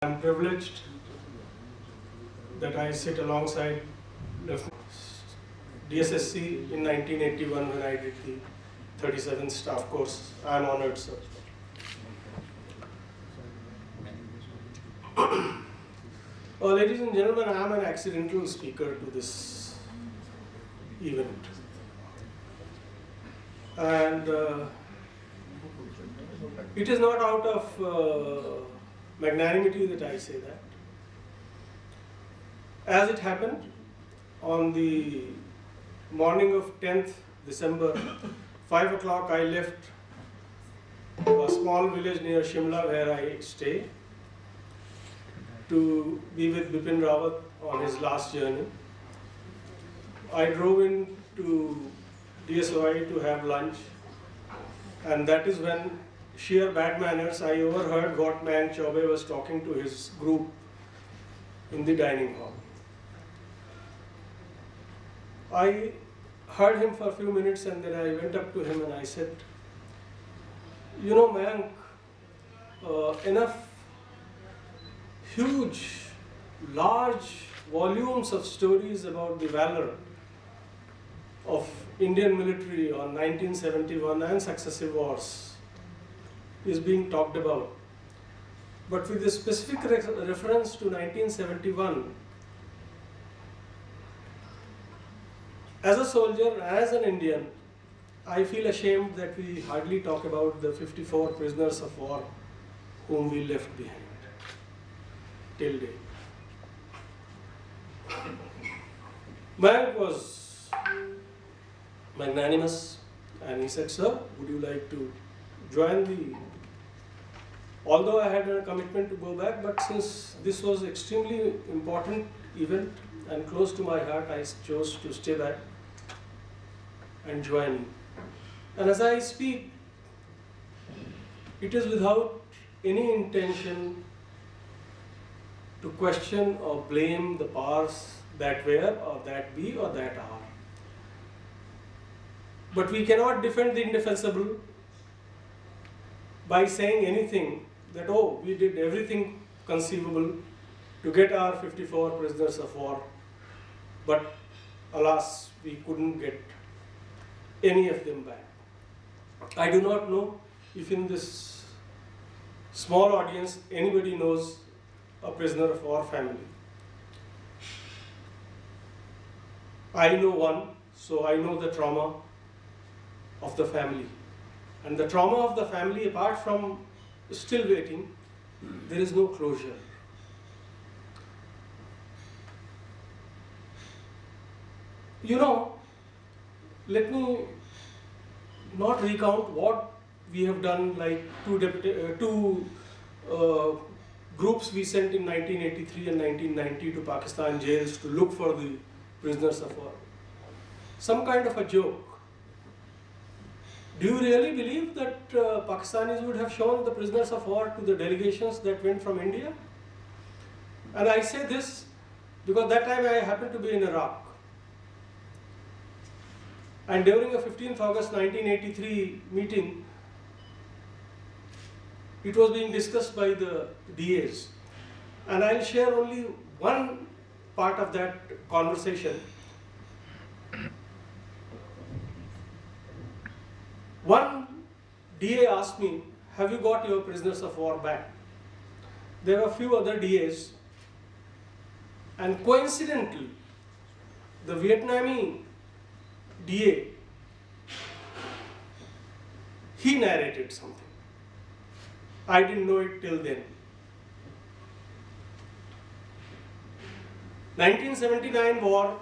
I'm privileged that I sit alongside DSSC in 1981 when I did the 37th staff course. I'm honored, sir. Ladies and gentlemen, I am an accidental speaker to this event. And it is not out of magnanimity that I say that. As it happened, on the morning of 10th December, 5 o'clock, I left a small village near Shimla where I stay to be with Bipin Rawat on his last journey. I drove into DSOI to have lunch, and that is when sheer bad manners, I overheard what man Chaube was talking to his group in the dining hall. I heard him for a few minutes and then I went up to him and I said, you know, Mayank, enough huge, large volumes of stories about the valor of Indian military on 1971 and successive wars is being talked about. But with a specific reference to 1971, as a soldier, as an Indian, I feel ashamed that we hardly talk about the 54 prisoners of war whom we left behind till date. Mayank was magnanimous and he said, sir, would you like to join the... Although I had a commitment to go back, but since this was extremely important event and close to my heart, I chose to stay back and join. And as I speak, it is without any intention to question or blame the powers that were or that be or that are. But we cannot defend the indefensible by saying anything that, oh, we did everything conceivable to get our 54 prisoners of war, but alas, we couldn't get any of them back. I do not know if in this small audience anybody knows a prisoner of war family. I know one, so I know the trauma of the family. And the trauma of the family, apart from still waiting, there is no closure. You know, let me not recount what we have done, like two groups we sent in 1983 and 1990 to Pakistan jails to look for the prisoners of war. Some kind of a joke. Do you really believe that Pakistanis would have shown the prisoners of war to the delegations that went from India? And I say this because that time I happened to be in Iraq. And during a 15th August 1983 meeting, it was being discussed by the DAs. And I'll share only one part of that conversation. One DA asked me, have you got your prisoners of war back? There were a few other DAs, and coincidentally, the Vietnamese DA, he narrated something. I didn't know it till then. 1979 war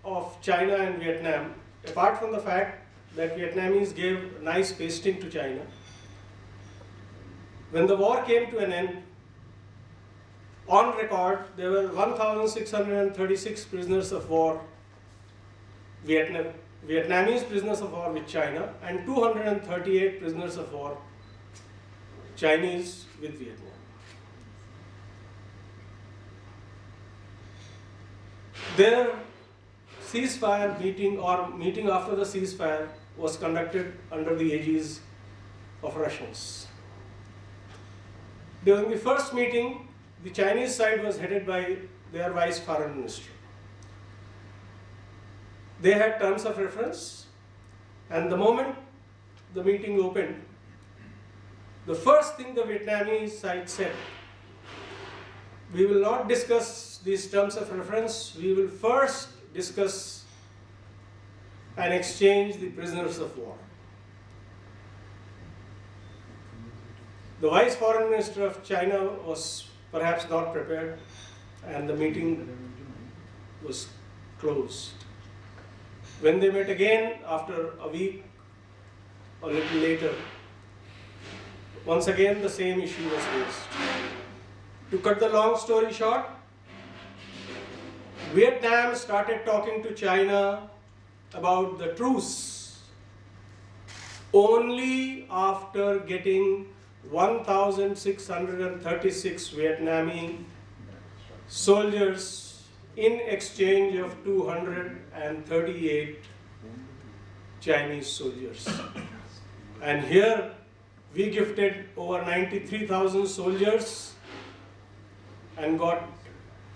of China and Vietnam, apart from the fact that Vietnamese gave nice pasting to China, when the war came to an end, on record, there were 1,636 prisoners of war, Vietnamese prisoners of war with China, and 238 prisoners of war, Chinese with Vietnam. Their ceasefire meeting or meeting after the ceasefire was conducted under the aegis of Russians. During the first meeting, the Chinese side was headed by their vice foreign minister. They had terms of reference, and the moment the meeting opened, the first thing the Vietnamese side said, we will not discuss these terms of reference, we will first discuss and exchange the prisoners of war. The vice foreign minister of China was perhaps not prepared, and the meeting was closed. When they met again after a week or a little later, once again the same issue was raised. To cut the long story short, Vietnam started talking to China about the truce only after getting 1,636 Vietnamese soldiers in exchange of 238 Chinese soldiers. And here we gifted over 93,000 soldiers and got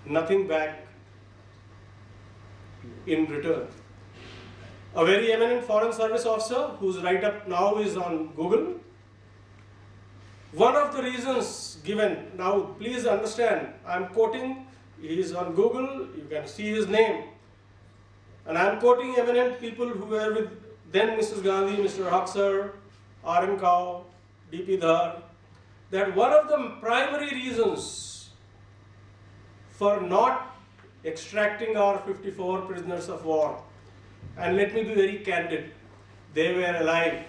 nothing back in return. A very eminent foreign service officer whose write-up now is on Google. One of the reasons given, now please understand, I'm quoting, he is on Google, you can see his name. And I'm quoting eminent people who were with then Mrs. Gandhi, Mr. Haksar, R.M. Kao, D.P. Dhar, that one of the primary reasons for not extracting our 54 prisoners of war, and let me be very candid, they were alive.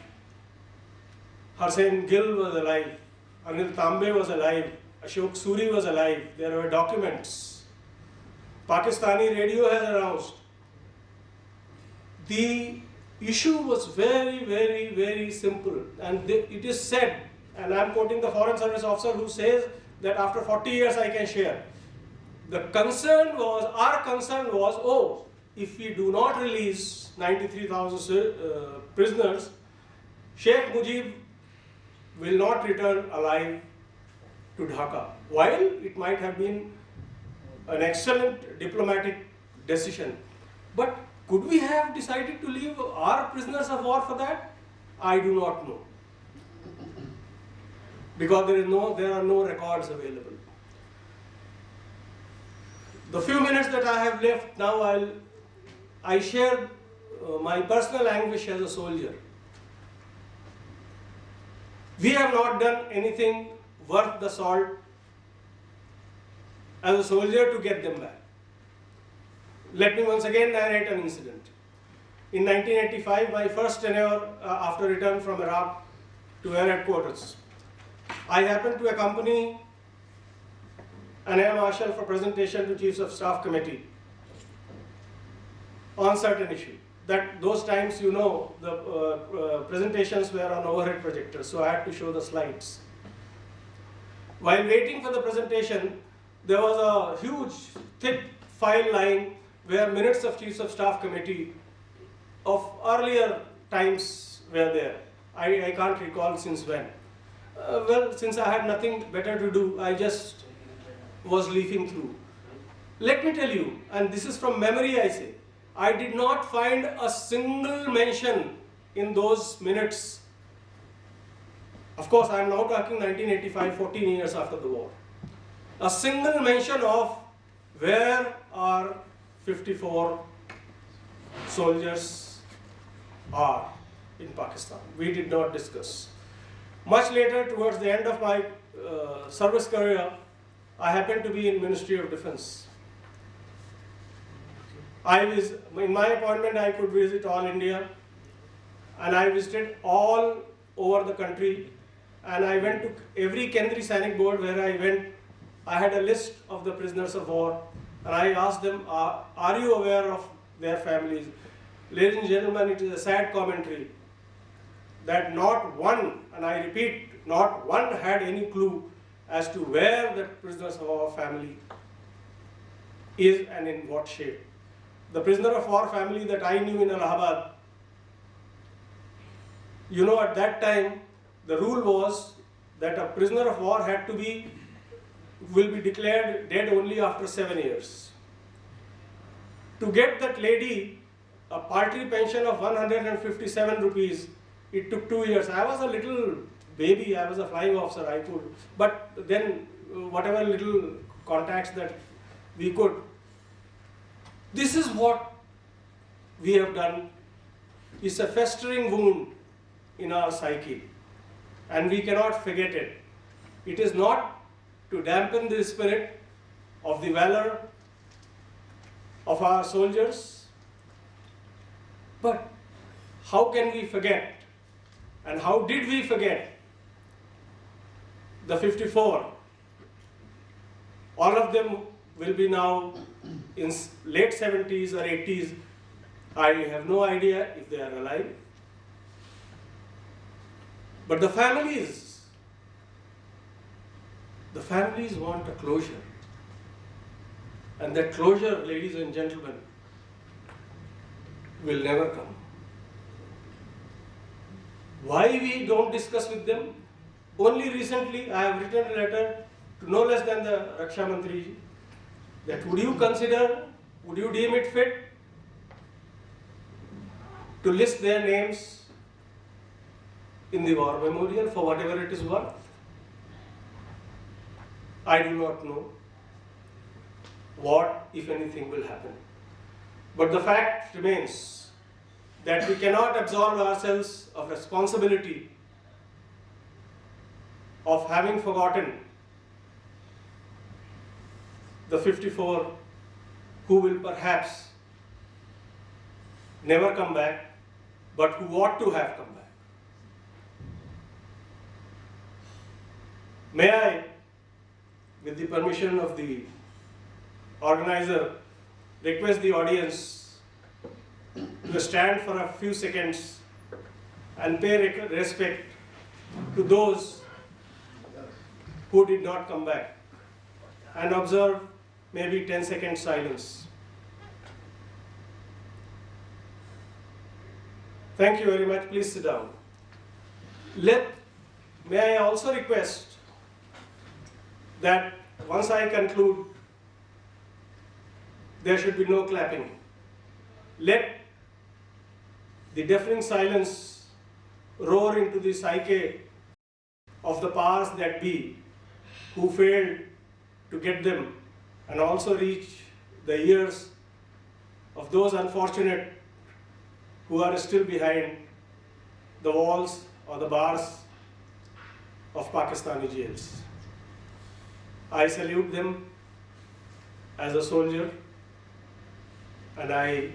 Hussain Gill was alive, Anil Tambe was alive, Ashok Suri was alive, there were documents. Pakistani radio has announced. The issue was very, very, very simple, and it is said, and I am quoting the foreign service officer who says that after 40 years I can share. The concern was, our concern was, oh, if we do not release 93,000 prisoners, Sheikh Mujib will not return alive to Dhaka. While it might have been an excellent diplomatic decision, but could we have decided to leave our prisoners of war for that? I do not know, because there are no records available. The few minutes that I have left now, I share my personal anguish as a soldier. We have not done anything worth the salt as a soldier to get them back. Let me once again narrate an incident. In 1985, my first tenure after return from Iraq to Air Headquarters, I happened to accompany an Air Marshal for presentation to Chiefs of Staff Committee on certain issue. That those times, you know, the presentations were on overhead projectors, so I had to show the slides. While waiting for the presentation, there was a huge, thick file line where minutes of Chiefs of Staff Committee of earlier times were there. I can't recall since when. Well, since I had nothing better to do, I just was leafing through. Let me tell you, and this is from memory I say, I did not find a single mention in those minutes. Of course, I am now talking 1985, 14 years after the war. A single mention of where our 54 soldiers are in Pakistan. We did not discuss. Much later, towards the end of my service career, I happened to be in Ministry of Defense. In my appointment, I could visit all India, and I visited all over the country, and I went to every Kendri Sainik board where I went. I had a list of the prisoners of war, and I asked them, are you aware of their families? Ladies and gentlemen, it is a sad commentary that not one, and I repeat, not one had any clue as to where the prisoners of war family is and in what shape. The prisoner of war family that I knew in Allahabad, you know, at that time, the rule was that a prisoner of war had to be will be declared dead only after 7 years. To get that lady a party pension of 157 rupees, it took 2 years. I was a little baby, I was a flying officer, I could, but then whatever little contacts that we could. This is what we have done. It's a festering wound in our psyche, and we cannot forget it. It is not to dampen the spirit of the valor of our soldiers, but how can we forget, and how did we forget the 54? All of them will be now in late 70s or 80s. I have no idea if they are alive. But the families want a closure. And that closure, ladies and gentlemen, will never come. Why we don't discuss with them? Only recently I have written a letter to no less than the Raksha Mantri that would you deem it fit to list their names in the war memorial for whatever it is worth? I do not know what, if anything, will happen. But the fact remains that we cannot absolve ourselves of responsibility of having forgotten the 54 who will perhaps never come back, but who ought to have come back. May I, with the permission of the organizer, request the audience to stand for a few seconds and pay respect to those who did not come back, and observe maybe 10-second silence. Thank you very much. Please sit down. May I also request that once I conclude, there should be no clapping. Let the deafening silence roar into the psyche of the powers that be, who failed to get them, and also reach the ears of those unfortunate who are still behind the walls or the bars of Pakistani jails. I salute them as a soldier, and I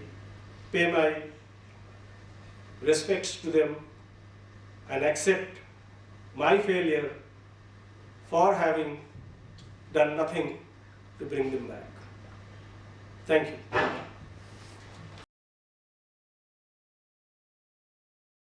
pay my respects to them and accept my failure for having done nothing to bring them back. Thank you.